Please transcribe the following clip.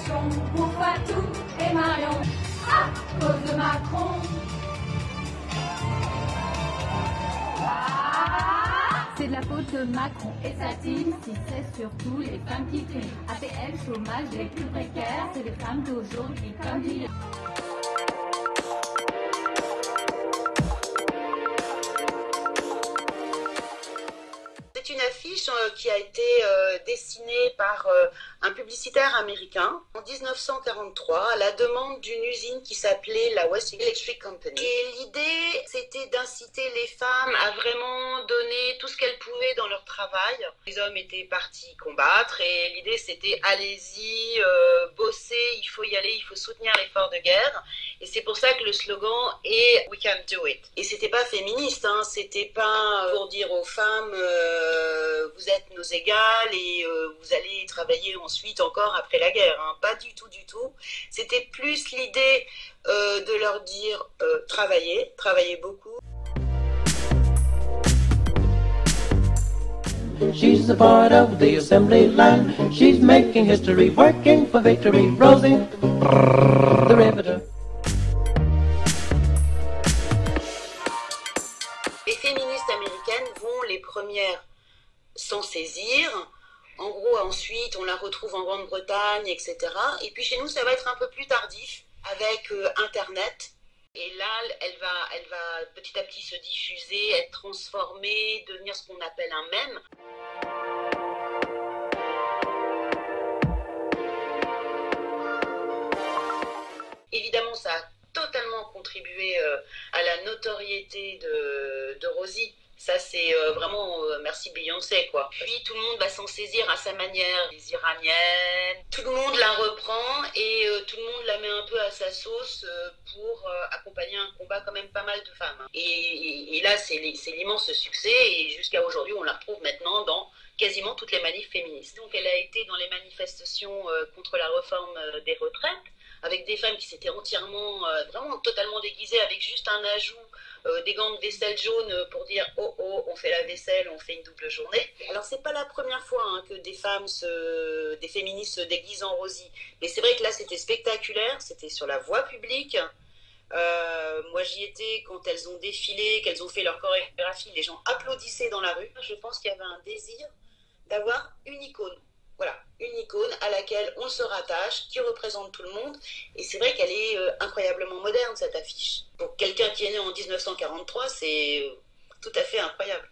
manifestation pour Fatou et Marion à cause de Macron. C'est de la faute de Macron et sa team, si c'est surtout les femmes qui crient. APL, chômage, les plus précaires, c'est les femmes d'aujourd'hui comme d'hier. C'est une affiche qui a été dessinée par un publicitaire américain en 1943 à la demande d'une usine qui s'appelait la West Electric Company. Et l'idée, c'était d'inciter les femmes à vraiment donner tout ce qu'elles pouvaient dans leur travail. Les hommes étaient partis combattre et l'idée, c'était allez-y, bossez, il faut y aller, il faut soutenir l'effort de guerre. Et c'est pour ça que le slogan est We can do it. Et c'était pas féministe, hein, c'était pas pour dire aux femmes vous êtes nos égales et vous allez travailler ensuite encore après la guerre. Hein. Pas du tout, du tout. C'était plus l'idée de leur dire travaillez beaucoup. She's a part of the assembly line. She's making history, working for victory. Rosie, the riveter. Les féministes américaines vont les premières s'en saisir. En gros, ensuite, on la retrouve en Grande-Bretagne, etc. Et puis chez nous, ça va être un peu plus tardif avec Internet. Et là, elle va petit à petit se diffuser, être transformée, devenir ce qu'on appelle un mème. Évidemment, ça a totalement contribué à la notoriété de Rosie. Ça, c'est vraiment merci Beyoncé, quoi. Puis tout le monde va s'en saisir à sa manière. Les Iraniennes, tout le monde la reprend et tout le monde la met un peu à sa sauce pour accompagner un combat quand même pas mal de femmes. Hein. Et là, c'est l'immense succès et jusqu'à aujourd'hui, on la retrouve maintenant dans quasiment toutes les manifs féministes. Donc, elle a été dans les manifestations contre la réforme des retraites, avec des femmes qui s'étaient entièrement, vraiment totalement déguisées, avec juste un ajout des gants de vaisselle jaunes pour dire oh oh, on fait la vaisselle, on fait une double journée. Alors c'est pas la première fois hein, que des féministes se déguisent en Rosie, mais c'est vrai que là c'était spectaculaire, c'était sur la voie publique. Moi j'y étais quand elles ont défilé, qu'elles ont fait leur chorégraphie, les gens applaudissaient dans la rue. Je pense qu'il y avait un désir d'avoir une icône. Voilà, une icône à laquelle on se rattache, qui représente tout le monde. Et c'est vrai qu'elle est incroyablement moderne, cette affiche. Pour quelqu'un qui est né en 1943, c'est tout à fait incroyable.